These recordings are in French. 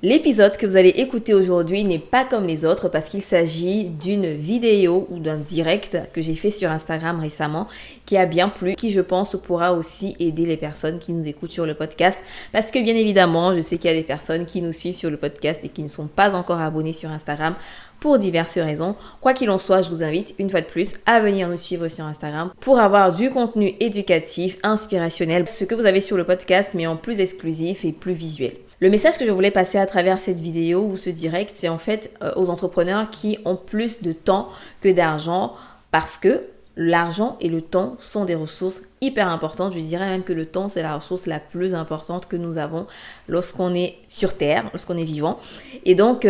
L'épisode que vous allez écouter aujourd'hui n'est pas comme les autres parce qu'il s'agit d'une vidéo ou d'un direct que j'ai fait sur Instagram récemment qui a bien plu, qui je pense pourra aussi aider les personnes qui nous écoutent sur le podcast parce que bien évidemment, je sais qu'il y a des personnes qui nous suivent sur le podcast et qui ne sont pas encore abonnées sur Instagram pour diverses raisons. Quoi qu'il en soit, je vous invite une fois de plus à venir nous suivre sur Instagram pour avoir du contenu éducatif, inspirationnel, ce que vous avez sur le podcast mais en plus exclusif et plus visuel. Le message que je voulais passer à travers cette vidéo ou ce direct, c'est en fait aux entrepreneurs qui ont plus de temps que d'argent parce que l'argent et le temps sont des ressources hyper importantes. Je dirais même que le temps, c'est la ressource la plus importante que nous avons lorsqu'on est sur Terre, lorsqu'on est vivant. Et donc,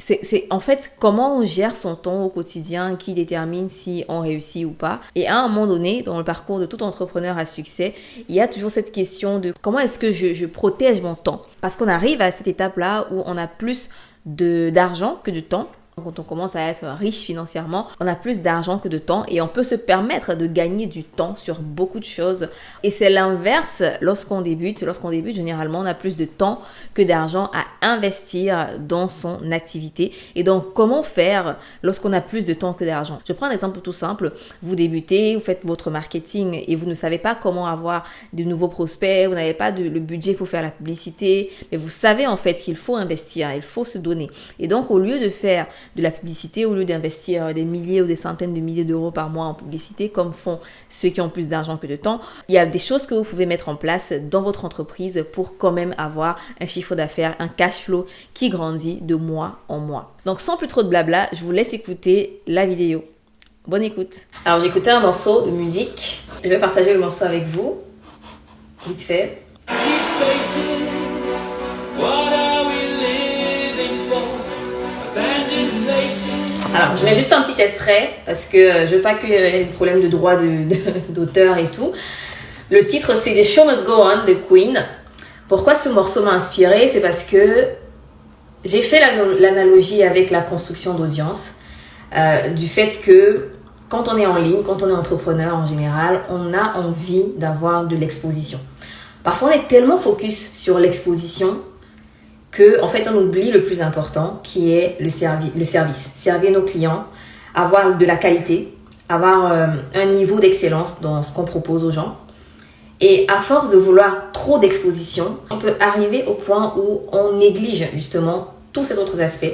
c'est en fait comment on gère son temps au quotidien qui détermine si on réussit ou pas. Et à un moment donné, dans le parcours de tout entrepreneur à succès, il y a toujours cette question de comment est-ce que je protège mon temps. Parce qu'on arrive à cette étape-là où on a plus d'argent que de temps. Quand on commence à être riche financièrement, on a plus d'argent que de temps et on peut se permettre de gagner du temps sur beaucoup de choses. Et c'est l'inverse lorsqu'on débute. Lorsqu'on débute, généralement, on a plus de temps que d'argent à investir dans son activité. Et donc, comment faire lorsqu'on a plus de temps que d'argent? Je prends un exemple tout simple. Vous débutez, vous faites votre marketing et vous ne savez pas comment avoir de nouveaux prospects, vous n'avez pas le budget pour faire la publicité, mais vous savez en fait qu'il faut investir, il faut se donner. Et donc, au lieu de faire de la publicité, au lieu d'investir des milliers ou des centaines de milliers d'euros par mois en publicité, comme font ceux qui ont plus d'argent que de temps, il y a des choses que vous pouvez mettre en place dans votre entreprise pour quand même avoir un chiffre d'affaires, un cash flow qui grandit de mois en mois. Donc sans plus trop de blabla, je vous laisse écouter la vidéo. Bonne écoute. Alors j'ai écouté un morceau de musique. Je vais partager le morceau avec vous, vite fait. Alors, je mets juste un petit extrait parce que je veux pas qu'il y ait des problèmes de droit d'auteur et tout. Le titre, c'est The Show Must Go On de Queen. Pourquoi ce morceau m'a inspiré? C'est parce que j'ai fait l'analogie avec la construction d'audience, du fait que quand on est en ligne, quand on est entrepreneur en général, on a envie d'avoir de l'exposition. Parfois, on est tellement focus sur l'exposition que en fait on oublie le plus important qui est le service. Servir nos clients, avoir de la qualité, avoir un niveau d'excellence dans ce qu'on propose aux gens. Et à force de vouloir trop d'exposition, on peut arriver au point où on néglige justement tous ces autres aspects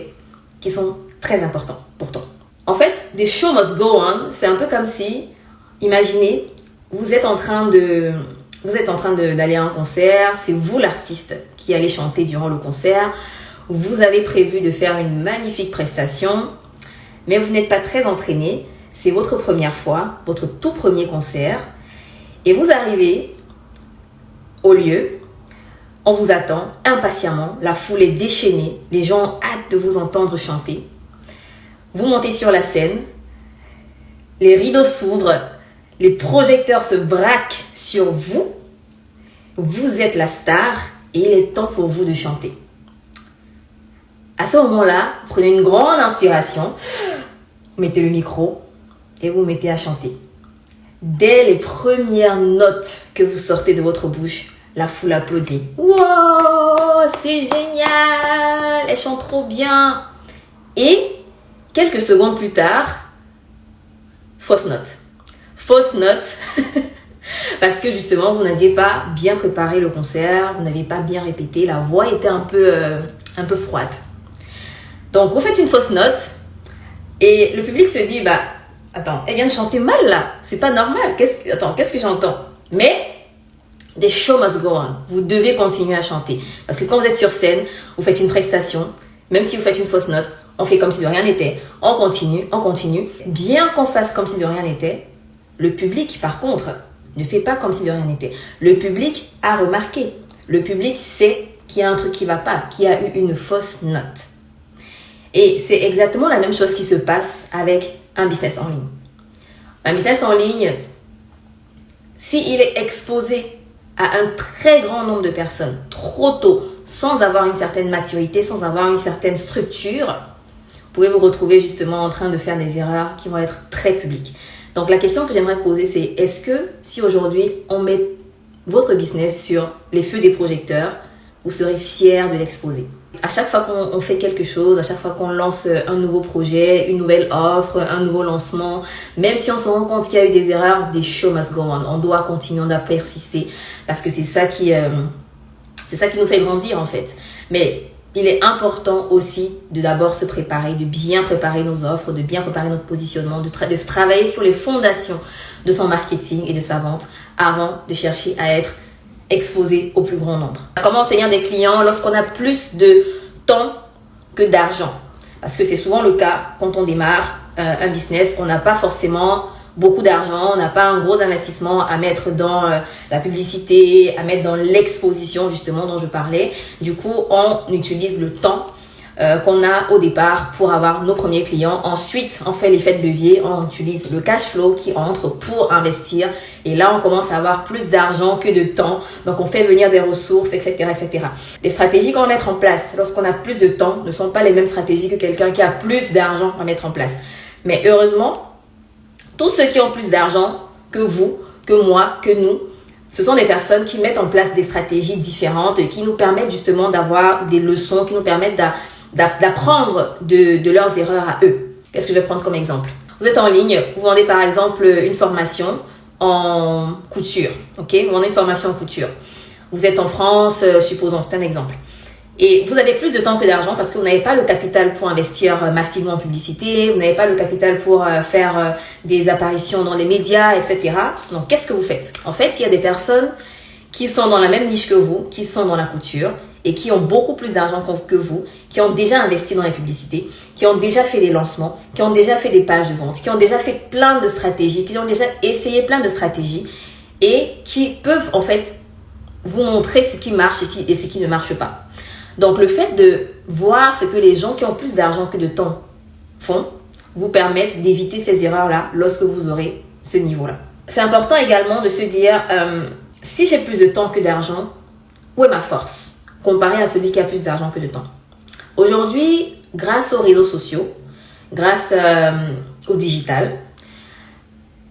qui sont très importants pourtant. En fait, the show must go on, c'est un peu comme si, imaginez, vous êtes en train d'aller à un concert, c'est vous l'artiste qui allez chanter durant le concert, vous avez prévu de faire une magnifique prestation, mais vous n'êtes pas très entraîné, c'est votre première fois, votre tout premier concert, et vous arrivez au lieu, on vous attend impatiemment, la foule est déchaînée, les gens ont hâte de vous entendre chanter, vous montez sur la scène, les rideaux s'ouvrent, les projecteurs se braquent sur vous. Vous êtes la star et il est temps pour vous de chanter. À ce moment-là, prenez une grande inspiration, mettez le micro et vous mettez à chanter. Dès les premières notes que vous sortez de votre bouche, la foule applaudit. Wow, c'est génial, elle chante trop bien. Et quelques secondes plus tard, fausse note. Fausse note, parce que justement, vous n'aviez pas bien préparé le concert, vous n'aviez pas bien répété, la voix était un peu froide. Donc, vous faites une fausse note et le public se dit, attends, elle vient de chanter mal là, c'est pas normal, qu'est-ce que j'entends? Mais, the show must go on, vous devez continuer à chanter. Parce que quand vous êtes sur scène, vous faites une prestation, même si vous faites une fausse note, on fait comme si de rien n'était, on continue. Bien qu'on fasse comme si de rien n'était, le public, par contre, ne fait pas comme si de rien n'était. Le public a remarqué. Le public sait qu'il y a un truc qui ne va pas, qu'il y a eu une fausse note. Et c'est exactement la même chose qui se passe avec un business en ligne. Un business en ligne, s'il est exposé à un très grand nombre de personnes, trop tôt, sans avoir une certaine maturité, sans avoir une certaine structure, vous pouvez vous retrouver justement en train de faire des erreurs qui vont être très publiques. Donc la question que j'aimerais poser, c'est est-ce que si aujourd'hui on met votre business sur les feux des projecteurs, vous serez fier de l'exposer? À chaque fois qu'on fait quelque chose, à chaque fois qu'on lance un nouveau projet, une nouvelle offre, un nouveau lancement, même si on se rend compte qu'il y a eu des erreurs, des show must go on. On doit continuer, on doit persister parce que c'est ça qui nous fait grandir en fait. Mais il est important aussi de d'abord se préparer, de bien préparer nos offres, de bien préparer notre positionnement, de travailler sur les fondations de son marketing et de sa vente avant de chercher à être exposé au plus grand nombre. Comment obtenir des clients lorsqu'on a plus de temps que d'argent? Parce que c'est souvent le cas quand on démarre un business, on n'a pas forcément beaucoup d'argent, on n'a pas un gros investissement à mettre dans la publicité, à mettre dans l'exposition justement dont je parlais. Du coup, on utilise le temps qu'on a au départ pour avoir nos premiers clients. Ensuite, on fait l'effet de levier, on utilise le cash flow qui entre pour investir. Et là, on commence à avoir plus d'argent que de temps. Donc, on fait venir des ressources, etc., etc. Les stratégies qu'on va mettre en place lorsqu'on a plus de temps ne sont pas les mêmes stratégies que quelqu'un qui a plus d'argent à mettre en place. Mais heureusement, tous ceux qui ont plus d'argent que vous, que moi, que nous, ce sont des personnes qui mettent en place des stratégies différentes et qui nous permettent justement d'avoir des leçons, qui nous permettent d'apprendre de leurs erreurs à eux. Qu'est-ce que je vais prendre comme exemple? Vous êtes en ligne, vous vendez par exemple une formation en couture. Ok, vous vendez une formation en couture. Vous êtes en France, supposons, c'est un exemple. Et vous avez plus de temps que d'argent parce que vous n'avez pas le capital pour investir massivement en publicité, vous n'avez pas le capital pour faire des apparitions dans les médias, etc. Donc, qu'est-ce que vous faites? En fait, il y a des personnes qui sont dans la même niche que vous, qui sont dans la couture et qui ont beaucoup plus d'argent que vous, qui ont déjà investi dans la publicité, qui ont déjà fait des lancements, qui ont déjà fait des pages de vente, qui ont déjà fait plein de stratégies, qui ont déjà essayé plein de stratégies et qui peuvent en fait vous montrer ce qui marche et ce qui ne marche pas. Donc, le fait de voir ce que les gens qui ont plus d'argent que de temps font vous permettent d'éviter ces erreurs-là lorsque vous aurez ce niveau-là. C'est important également de se dire, si j'ai plus de temps que d'argent, où est ma force comparé à celui qui a plus d'argent que de temps? Aujourd'hui, grâce aux réseaux sociaux, grâce au digital,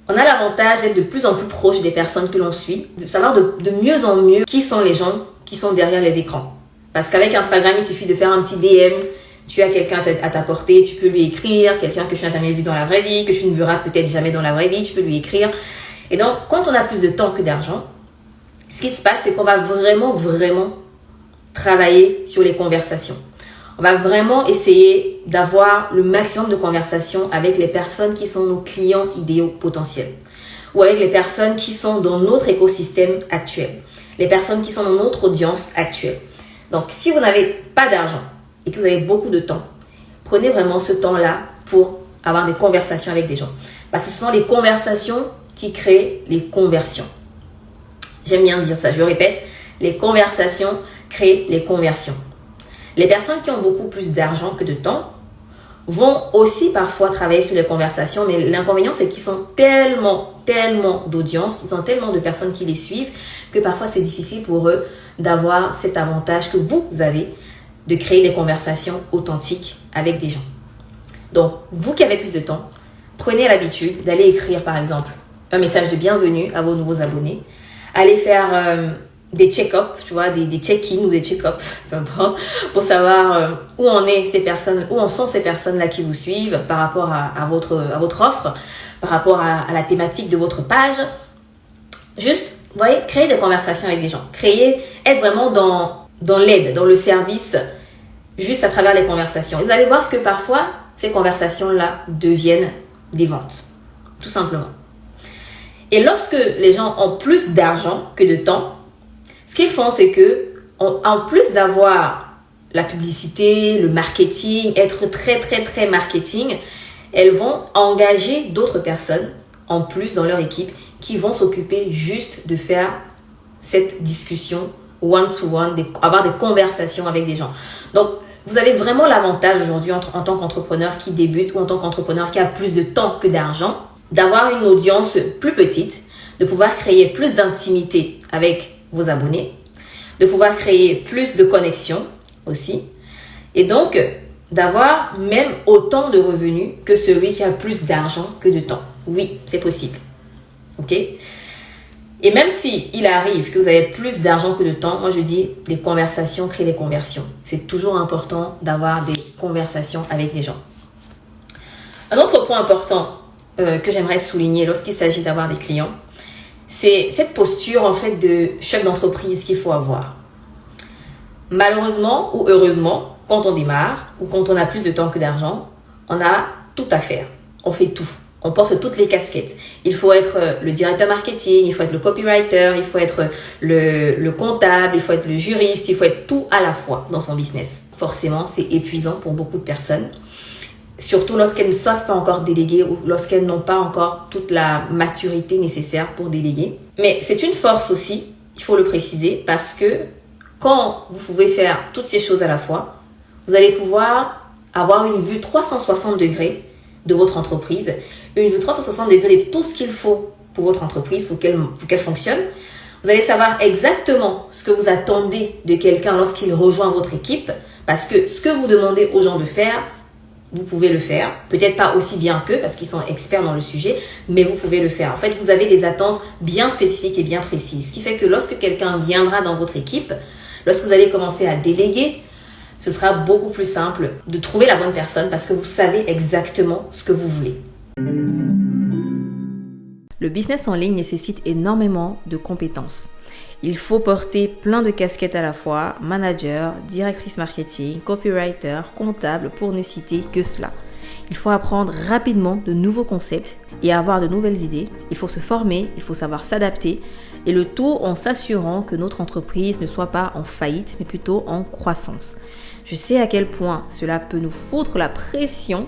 on a l'avantage d'être de plus en plus proche des personnes que l'on suit, de savoir de mieux en mieux qui sont les gens qui sont derrière les écrans. Parce qu'avec Instagram, il suffit de faire un petit DM, tu as quelqu'un à ta portée, tu peux lui écrire, quelqu'un que tu n'as jamais vu dans la vraie vie, que tu ne verras peut-être jamais dans la vraie vie, tu peux lui écrire. Et donc, quand on a plus de temps que d'argent, ce qui se passe, c'est qu'on va vraiment travailler sur les conversations. On va vraiment essayer d'avoir le maximum de conversations avec les personnes qui sont nos clients idéaux potentiels ou avec les personnes qui sont dans notre écosystème actuel, les personnes qui sont dans notre audience actuelle. Donc, si vous n'avez pas d'argent et que vous avez beaucoup de temps, prenez vraiment ce temps-là pour avoir des conversations avec des gens. Parce que ce sont les conversations qui créent les conversions. J'aime bien dire ça, je le répète, les conversations créent les conversions. Les personnes qui ont beaucoup plus d'argent que de temps vont aussi parfois travailler sur les conversations, mais l'inconvénient, c'est qu'ils sont tellement d'audience, ils ont tellement de personnes qui les suivent que parfois c'est difficile pour eux d'avoir cet avantage que vous avez de créer des conversations authentiques avec des gens. Donc, vous qui avez plus de temps, prenez l'habitude d'aller écrire par exemple un message de bienvenue à vos nouveaux abonnés, allez faire des check-up, tu vois, des check-in ou des check-up, peu importe, pour savoir où en sont ces personnes-là qui vous suivent par rapport à votre offre, par rapport à la thématique de votre page. Juste, vous voyez, créer des conversations avec des gens. Être vraiment dans l'aide, dans le service, juste à travers les conversations. Et vous allez voir que parfois, ces conversations-là deviennent des ventes, tout simplement. Et lorsque les gens ont plus d'argent que de temps, ce qu'ils font, c'est que, en plus d'avoir la publicité, le marketing, être très marketing, elles vont engager d'autres personnes en plus dans leur équipe qui vont s'occuper juste de faire cette discussion one-to-one, avoir des conversations avec des gens. Donc, vous avez vraiment l'avantage aujourd'hui en tant qu'entrepreneur qui débute ou en tant qu'entrepreneur qui a plus de temps que d'argent, d'avoir une audience plus petite, de pouvoir créer plus d'intimité avec vos abonnés, de pouvoir créer plus de connexions aussi, et donc d'avoir même autant de revenus que celui qui a plus d'argent que de temps. Oui, c'est possible. Ok? Et même si il arrive que vous avez plus d'argent que de temps, moi je dis les conversations créent les conversions. C'est toujours important d'avoir des conversations avec les gens. Un autre point important que j'aimerais souligner lorsqu'il s'agit d'avoir des clients, c'est cette posture en fait de chef d'entreprise qu'il faut avoir. Malheureusement ou heureusement, quand on démarre ou quand on a plus de temps que d'argent, on a tout à faire. On fait tout. On porte toutes les casquettes. Il faut être le directeur marketing, il faut être le copywriter, il faut être le comptable, il faut être le juriste, il faut être tout à la fois dans son business. Forcément, c'est épuisant pour beaucoup de personnes, surtout lorsqu'elles ne savent pas encore déléguer ou lorsqu'elles n'ont pas encore toute la maturité nécessaire pour déléguer. Mais c'est une force aussi, il faut le préciser, parce que quand vous pouvez faire toutes ces choses à la fois, vous allez pouvoir avoir une vue 360 degrés de votre entreprise, une vue 360 degrés de tout ce qu'il faut pour votre entreprise, pour qu'elle fonctionne. Vous allez savoir exactement ce que vous attendez de quelqu'un lorsqu'il rejoint votre équipe, parce que ce que vous demandez aux gens de faire, vous pouvez le faire. Peut-être pas aussi bien qu'eux, parce qu'ils sont experts dans le sujet, mais vous pouvez le faire. En fait, vous avez des attentes bien spécifiques et bien précises, ce qui fait que lorsque quelqu'un viendra dans votre équipe, lorsque vous allez commencer à déléguer, ce sera beaucoup plus simple de trouver la bonne personne parce que vous savez exactement ce que vous voulez. Le business en ligne nécessite énormément de compétences. Il faut porter plein de casquettes à la fois, manager, directrice marketing, copywriter, comptable, pour ne citer que cela. Il faut apprendre rapidement de nouveaux concepts et avoir de nouvelles idées. Il faut se former, il faut savoir s'adapter et le tout en s'assurant que notre entreprise ne soit pas en faillite mais plutôt en croissance. Je sais à quel point cela peut nous foutre la pression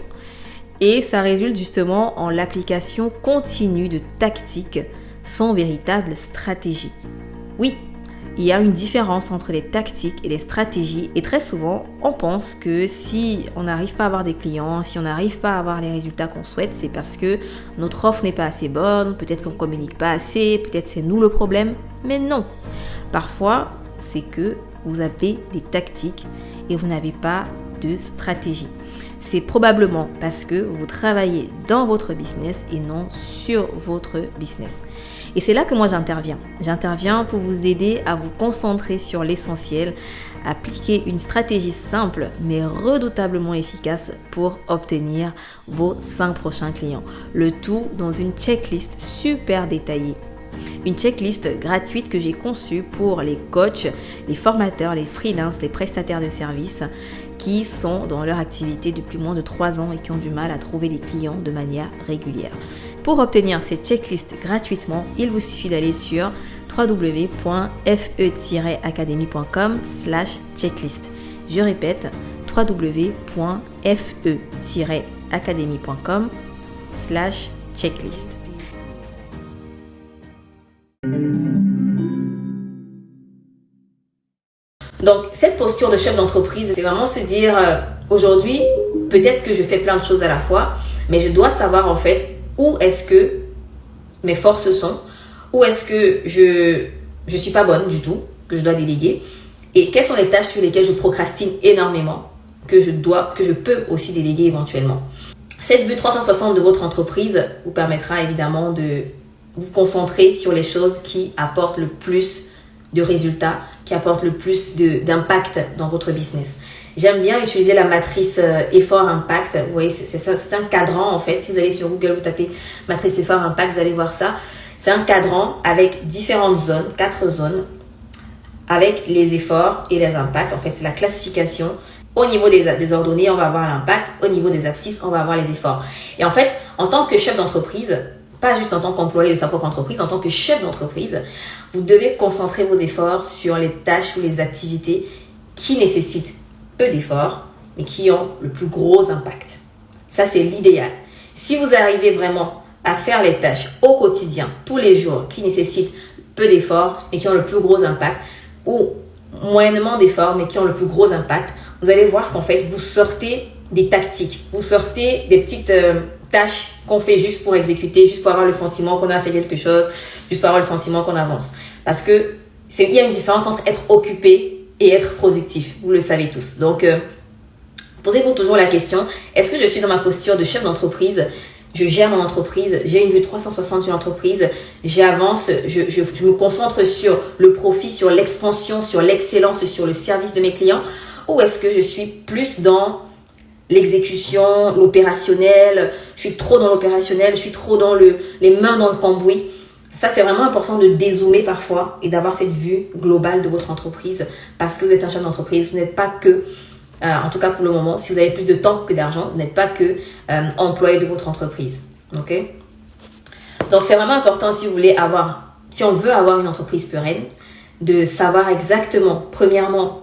et ça résulte justement en l'application continue de tactiques sans véritable stratégie. Oui, il y a une différence entre les tactiques et les stratégies et très souvent, on pense que si on n'arrive pas à avoir des clients, si on n'arrive pas à avoir les résultats qu'on souhaite, c'est parce que notre offre n'est pas assez bonne, peut-être qu'on ne communique pas assez, peut-être c'est nous le problème, mais non. Parfois, c'est que vous avez des tactiques et vous n'avez pas de stratégie. C'est probablement parce que vous travaillez dans votre business et non sur votre business. Et c'est là que moi j'interviens. J'interviens pour vous aider à vous concentrer sur l'essentiel, appliquer une stratégie simple mais redoutablement efficace pour obtenir vos 5 prochains clients. Le tout dans une checklist super détaillée. Une checklist gratuite que j'ai conçue pour les coachs, les formateurs, les freelances, les prestataires de services qui sont dans leur activité depuis moins de 3 ans et qui ont du mal à trouver des clients de manière régulière. Pour obtenir cette checklist gratuitement, il vous suffit d'aller sur www.fe-academy.com/checklist. Je répète, www.fe-academy.com/checklist. Donc, cette posture de chef d'entreprise, c'est vraiment se dire, aujourd'hui, peut-être que je fais plein de choses à la fois, mais je dois savoir en fait où est-ce que mes forces sont, où est-ce que je suis pas bonne du tout, que je dois déléguer, et quelles sont les tâches sur lesquelles je procrastine énormément, que je peux aussi déléguer éventuellement. Cette vue 360 de votre entreprise vous permettra évidemment de vous concentrer sur les choses qui apportent le plus de résultats, qui apportent le plus d'impact dans votre business. J'aime bien utiliser la matrice effort-impact. Vous voyez, c'est un cadran en fait. Si vous allez sur Google, vous tapez matrice effort-impact, vous allez voir ça. C'est un cadran avec différentes zones, 4 zones, avec les efforts et les impacts. En fait, c'est la classification. Au niveau des ordonnées, on va avoir l'impact. Au niveau des abscisses, on va avoir les efforts. Et en fait, en tant que chef d'entreprise, pas juste en tant qu'employé de sa propre entreprise, en tant que chef d'entreprise, vous devez concentrer vos efforts sur les tâches ou les activités qui nécessitent peu d'efforts, mais qui ont le plus gros impact. Ça, c'est l'idéal. Si vous arrivez vraiment à faire les tâches au quotidien, tous les jours, qui nécessitent peu d'efforts, mais qui ont le plus gros impact, ou moyennement d'efforts, mais qui ont le plus gros impact, vous allez voir qu'en fait, vous sortez des tactiques, vous sortez des petites tâches qu'on fait juste pour exécuter, juste pour avoir le sentiment qu'on a fait quelque chose, juste pour avoir le sentiment qu'on avance. Parce que il y a une différence entre être occupé et être productif. Vous le savez tous. Donc, posez-vous toujours la question, est-ce que je suis dans ma posture de chef d'entreprise? je gère mon entreprise, j'ai une vue 360 sur l'entreprise, j'avance, je me concentre sur le profit, sur l'expansion, sur l'excellence, sur le service de mes clients, ou est-ce que je suis plus dans l'exécution, l'opérationnel, je suis trop dans l'opérationnel, je suis trop dans les mains dans le cambouis. Ça, c'est vraiment important de dézoomer parfois et d'avoir cette vue globale de votre entreprise parce que vous êtes un chef d'entreprise, vous n'êtes pas que, en tout cas pour le moment, si vous avez plus de temps que d'argent, vous n'êtes pas que employé de votre entreprise. Ok? Donc, c'est vraiment important si on veut avoir une entreprise pérenne, de savoir exactement, premièrement,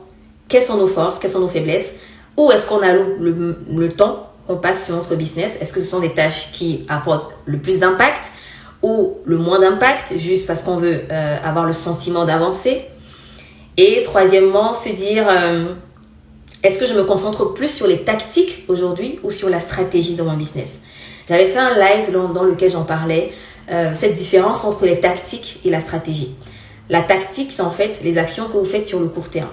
quelles sont nos forces, quelles sont nos faiblesses, où est-ce qu'on a le temps qu'on passe sur notre business. Est-ce que ce sont des tâches qui apportent le plus d'impact ou le moins d'impact, juste parce qu'on veut avoir le sentiment d'avancer. Et troisièmement, se dire, est-ce que je me concentre plus sur les tactiques aujourd'hui ou sur la stratégie dans mon business? J'avais fait un live dans lequel j'en parlais, cette différence entre les tactiques et la stratégie. La tactique, c'est en fait les actions que vous faites sur le court terme.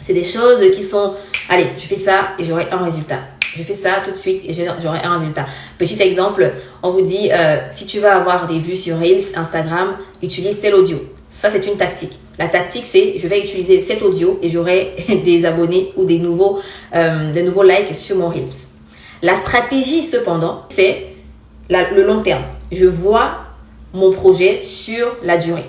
C'est des choses qui sont, allez, je fais ça et j'aurai un résultat. Je fais ça tout de suite et j'aurai un résultat. Petit exemple, on vous dit, si tu veux avoir des vues sur Reels, Instagram, utilise tel audio. Ça, c'est une tactique. La tactique, c'est, je vais utiliser cet audio et j'aurai des abonnés ou des nouveaux likes sur mon Reels. La stratégie, cependant, c'est le long terme. Je vois mon projet sur la durée.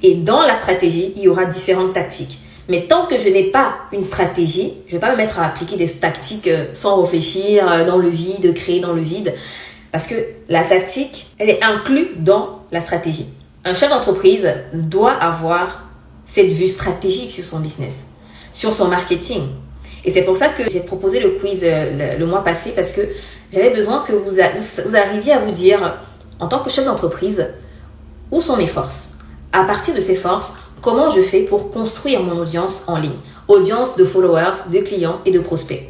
Et dans la stratégie, il y aura différentes tactiques. Mais tant que je n'ai pas une stratégie, je ne vais pas me mettre à appliquer des tactiques sans réfléchir, dans le vide, créer dans le vide. Parce que la tactique, elle est inclue dans la stratégie. Un chef d'entreprise doit avoir cette vue stratégique sur son business, sur son marketing. Et c'est pour ça que j'ai proposé le quiz le mois passé, parce que j'avais besoin que vous arriviez à vous dire, en tant que chef d'entreprise, où sont mes forces? À partir de ces forces, comment je fais pour construire mon audience en ligne? Audience de followers, de clients et de prospects.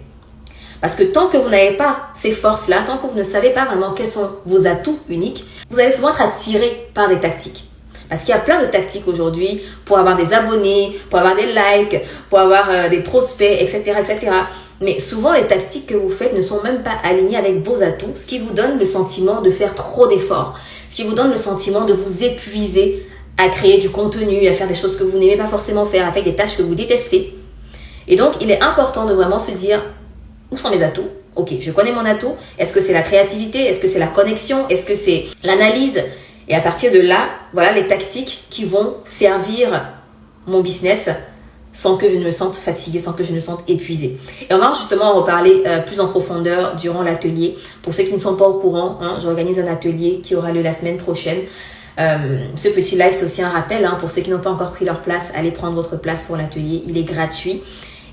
Parce que tant que vous n'avez pas ces forces-là, tant que vous ne savez pas vraiment quels sont vos atouts uniques, vous allez souvent être attiré par des tactiques. Parce qu'il y a plein de tactiques aujourd'hui pour avoir des abonnés, pour avoir des likes, pour avoir des prospects, etc., etc. Mais souvent, les tactiques que vous faites ne sont même pas alignées avec vos atouts, ce qui vous donne le sentiment de faire trop d'efforts, ce qui vous donne le sentiment de vous épuiser à créer du contenu, à faire des choses que vous n'aimez pas forcément faire, à faire des tâches que vous détestez. Et donc, il est important de vraiment se dire, où sont mes atouts? Ok, je connais mon atout. Est-ce que c'est la créativité? Est-ce que c'est la connexion? Est-ce que c'est l'analyse? Et à partir de là, voilà les tactiques qui vont servir mon business sans que je ne me sente fatiguée, sans que je ne me sente épuisée. Et on va justement en reparler plus en profondeur durant l'atelier. Pour ceux qui ne sont pas au courant, j'organise un atelier qui aura lieu la semaine prochaine. Ce petit live, c'est aussi un rappel pour ceux qui n'ont pas encore pris leur place, allez prendre votre place pour l'atelier, il est gratuit.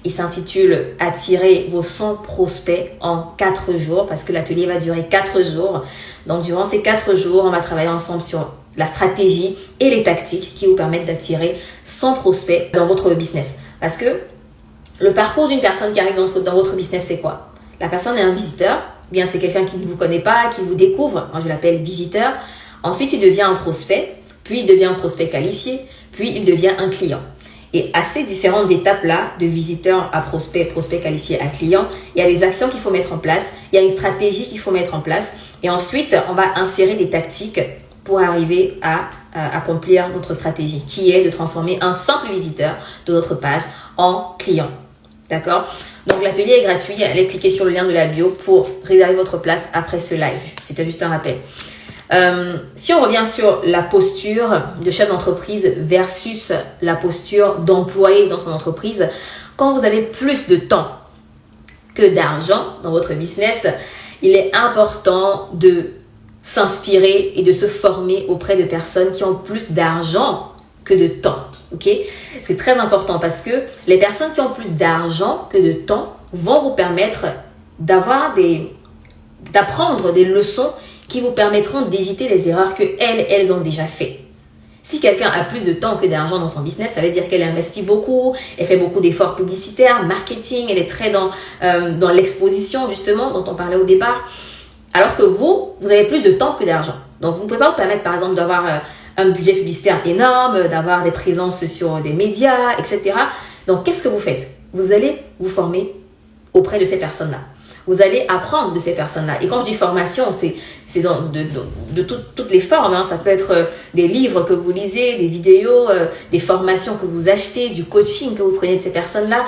Il s'intitule « Attirer vos 100 prospects en 4 jours » parce que l'atelier va durer 4 jours. Donc, durant ces 4 jours, on va travailler ensemble sur la stratégie et les tactiques qui vous permettent d'attirer 100 prospects dans votre business. Parce que le parcours d'une personne qui arrive dans votre business, c'est quoi? La personne est un visiteur, bien c'est quelqu'un qui ne vous connaît pas, qui vous découvre. Moi, je l'appelle visiteur. Ensuite, il devient un prospect, puis il devient un prospect qualifié, puis il devient un client. Et à ces différentes étapes-là, de visiteur à prospect, prospect qualifié à client, il y a des actions qu'il faut mettre en place, il y a une stratégie qu'il faut mettre en place. Et ensuite, on va insérer des tactiques pour arriver à accomplir notre stratégie, qui est de transformer un simple visiteur de notre page en client. D'accord? Donc, l'atelier est gratuit. Allez cliquer sur le lien de la bio pour réserver votre place après ce live. C'était juste un rappel. Si on revient sur la posture de chef d'entreprise versus la posture d'employé dans son entreprise, quand vous avez plus de temps que d'argent dans votre business, il est important de s'inspirer et de se former auprès de personnes qui ont plus d'argent que de temps. Okay? C'est très important parce que les personnes qui ont plus d'argent que de temps vont vous permettre d'apprendre des leçons qui vous permettront d'éviter les erreurs que elles ont déjà faites. Si quelqu'un a plus de temps que d'argent dans son business, ça veut dire qu'elle investit beaucoup, elle fait beaucoup d'efforts publicitaires, marketing, elle est très dans l'exposition justement dont on parlait au départ. Alors que vous avez plus de temps que d'argent. Donc vous ne pouvez pas vous permettre par exemple d'avoir un budget publicitaire énorme, d'avoir des présences sur des médias, etc. Donc qu'est-ce que vous faites? Vous allez vous former auprès de ces personnes-là. vous allez apprendre de ces personnes-là. Et quand je dis formation, c'est de toutes les formes. Hein. Ça peut être des livres que vous lisez, des vidéos, des formations que vous achetez, du coaching que vous prenez de ces personnes-là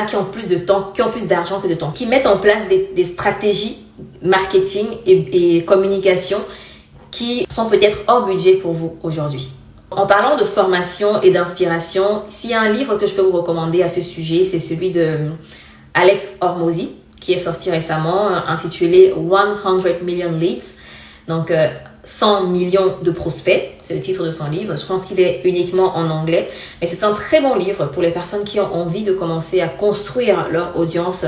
qui ont plus de temps, qui ont plus d'argent que de temps, qui mettent en place des stratégies marketing et communication qui sont peut-être hors budget pour vous aujourd'hui. En parlant de formation et d'inspiration, s'il y a un livre que je peux vous recommander à ce sujet, c'est celui de Alex Hormozy, qui est sorti récemment, intitulé 100 Million Leads. Donc, 100 millions de prospects, c'est le titre de son livre. Je pense qu'il est uniquement en anglais, mais c'est un très bon livre pour les personnes qui ont envie de commencer à construire leur audience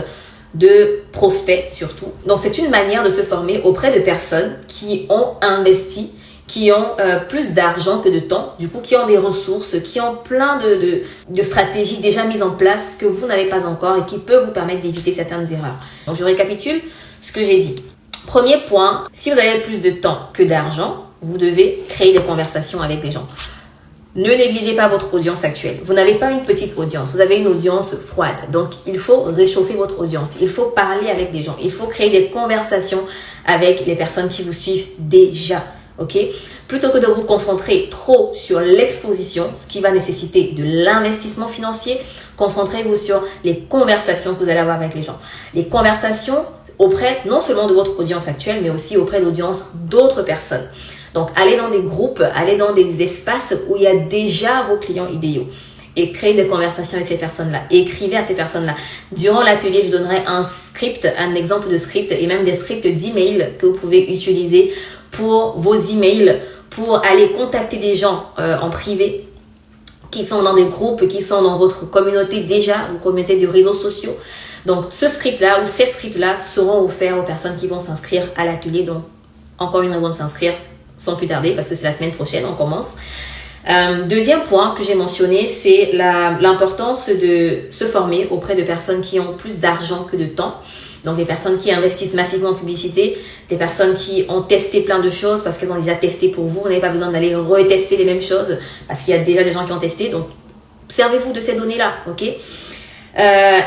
de prospects surtout. Donc, c'est une manière de se former auprès de personnes qui ont investi, qui ont plus d'argent que de temps, du coup qui ont des ressources, qui ont plein de stratégies déjà mises en place que vous n'avez pas encore et qui peuvent vous permettre d'éviter certaines erreurs. Donc, je récapitule ce que j'ai dit. Premier point, si vous avez plus de temps que d'argent, vous devez créer des conversations avec des gens. Ne négligez pas votre audience actuelle. Vous n'avez pas une petite audience, vous avez une audience froide. Donc, il faut réchauffer votre audience. Il faut parler avec des gens. Il faut créer des conversations avec les personnes qui vous suivent déjà. Ok? Plutôt que de vous concentrer trop sur l'exposition, ce qui va nécessiter de l'investissement financier, concentrez-vous sur les conversations que vous allez avoir avec les gens. Les conversations auprès non seulement de votre audience actuelle, mais aussi auprès d'audience d'autres personnes. Donc, allez dans des groupes, allez dans des espaces où il y a déjà vos clients idéaux et créez des conversations avec ces personnes-là. Écrivez à ces personnes-là. Durant l'atelier, je donnerai un script, un exemple de script et même des scripts d'email que vous pouvez utiliser pour vos emails, pour aller contacter des gens en privé qui sont dans des groupes, qui sont dans votre communauté déjà, vos communautés de réseaux sociaux. Donc, ce script-là ou ces scripts-là seront offerts aux personnes qui vont s'inscrire à l'atelier. Donc, encore une raison de s'inscrire sans plus tarder parce que c'est la semaine prochaine, on commence. Deuxième point que j'ai mentionné, c'est l'importance de se former auprès de personnes qui ont plus d'argent que de temps. Donc, des personnes qui investissent massivement en publicité, des personnes qui ont testé plein de choses parce qu'elles ont déjà testé pour vous. Vous n'avez pas besoin d'aller retester les mêmes choses parce qu'il y a déjà des gens qui ont testé. Donc, servez-vous de ces données-là, ok?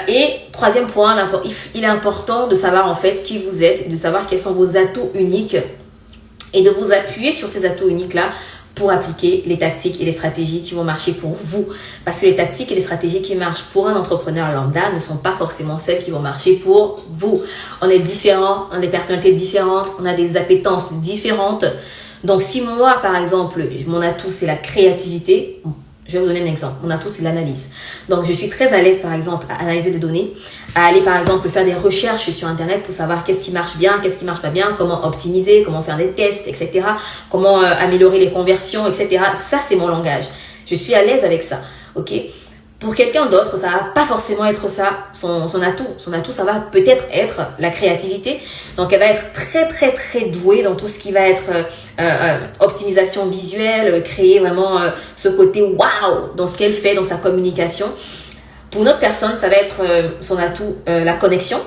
Et troisième point, il est important de savoir en fait qui vous êtes, de savoir quels sont vos atouts uniques et de vous appuyer sur ces atouts uniques-là pour appliquer les tactiques et les stratégies qui vont marcher pour vous. Parce que les tactiques et les stratégies qui marchent pour un entrepreneur lambda ne sont pas forcément celles qui vont marcher pour vous. On est différents, on a des personnalités différentes, on a des appétences différentes. Donc, si moi, par exemple, mon atout, c'est la créativité, je vais vous donner un exemple. Mon atout, c'est l'analyse. Donc, je suis très à l'aise, par exemple, à analyser des données, à aller, par exemple, faire des recherches sur Internet pour savoir qu'est-ce qui marche bien, qu'est-ce qui marche pas bien, comment optimiser, comment faire des tests, etc. Comment améliorer les conversions, etc. Ça, c'est mon langage. Je suis à l'aise avec ça. OK? Pour quelqu'un d'autre, ça va pas forcément être ça, son atout. Son atout, ça va peut-être être la créativité. Donc, elle va être très, très, très douée dans tout ce qui va être optimisation visuelle, créer vraiment ce côté waouh dans ce qu'elle fait, dans sa communication. Pour une autre personne, ça va être son atout, la connexion.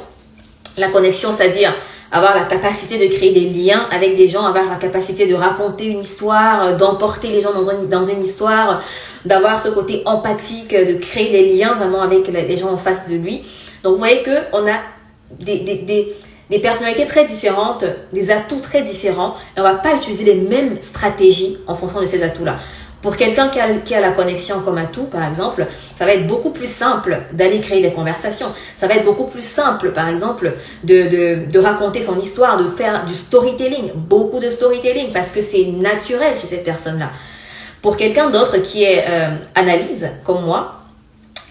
La connexion, c'est-à-dire avoir la capacité de créer des liens avec des gens, avoir la capacité de raconter une histoire, d'emporter les gens dans une histoire, d'avoir ce côté empathique, de créer des liens vraiment avec les gens en face de lui. Donc, vous voyez qu'on a des personnalités très différentes, des atouts très différents, et on va pas utiliser les mêmes stratégies en fonction de ces atouts-là. Pour quelqu'un qui a la connexion comme atout, par exemple, ça va être beaucoup plus simple d'aller créer des conversations. Ça va être beaucoup plus simple, par exemple, de raconter son histoire, de faire du storytelling, beaucoup de storytelling, parce que c'est naturel chez cette personne-là. Pour quelqu'un d'autre qui est analyse, comme moi,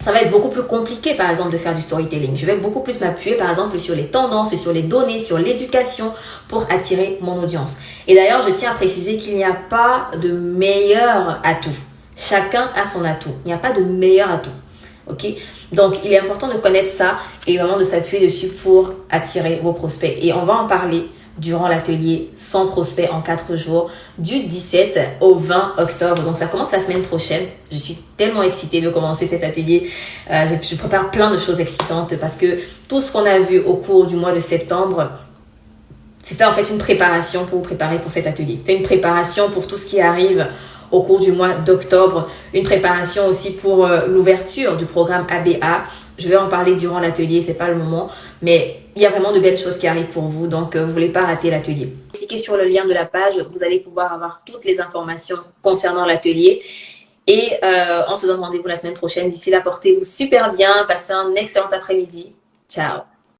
ça va être beaucoup plus compliqué, par exemple, de faire du storytelling. Je vais beaucoup plus m'appuyer, par exemple, sur les tendances, sur les données, sur l'éducation pour attirer mon audience. Et d'ailleurs, je tiens à préciser qu'il n'y a pas de meilleur atout. Chacun a son atout. Il n'y a pas de meilleur atout. Ok? Donc, il est important de connaître ça et vraiment de s'appuyer dessus pour attirer vos prospects. Et on va en parler durant l'atelier 100 prospects en 4 jours du 17 au 20 octobre. Donc, ça commence la semaine prochaine. Je suis tellement excitée de commencer cet atelier. Je prépare plein de choses excitantes parce que tout ce qu'on a vu au cours du mois de septembre, c'était en fait une préparation pour vous préparer pour cet atelier. C'était une préparation pour tout ce qui arrive au cours du mois d'octobre. Une préparation aussi pour l'ouverture du programme ABA. je vais en parler durant l'atelier, c'est pas le moment, mais il y a vraiment de belles choses qui arrivent pour vous, donc vous voulez pas rater l'atelier. Cliquez sur le lien de la page, vous allez pouvoir avoir toutes les informations concernant l'atelier. Et on se donne rendez-vous la semaine prochaine. D'ici là, portez-vous super bien, passez un excellent après-midi. Ciao.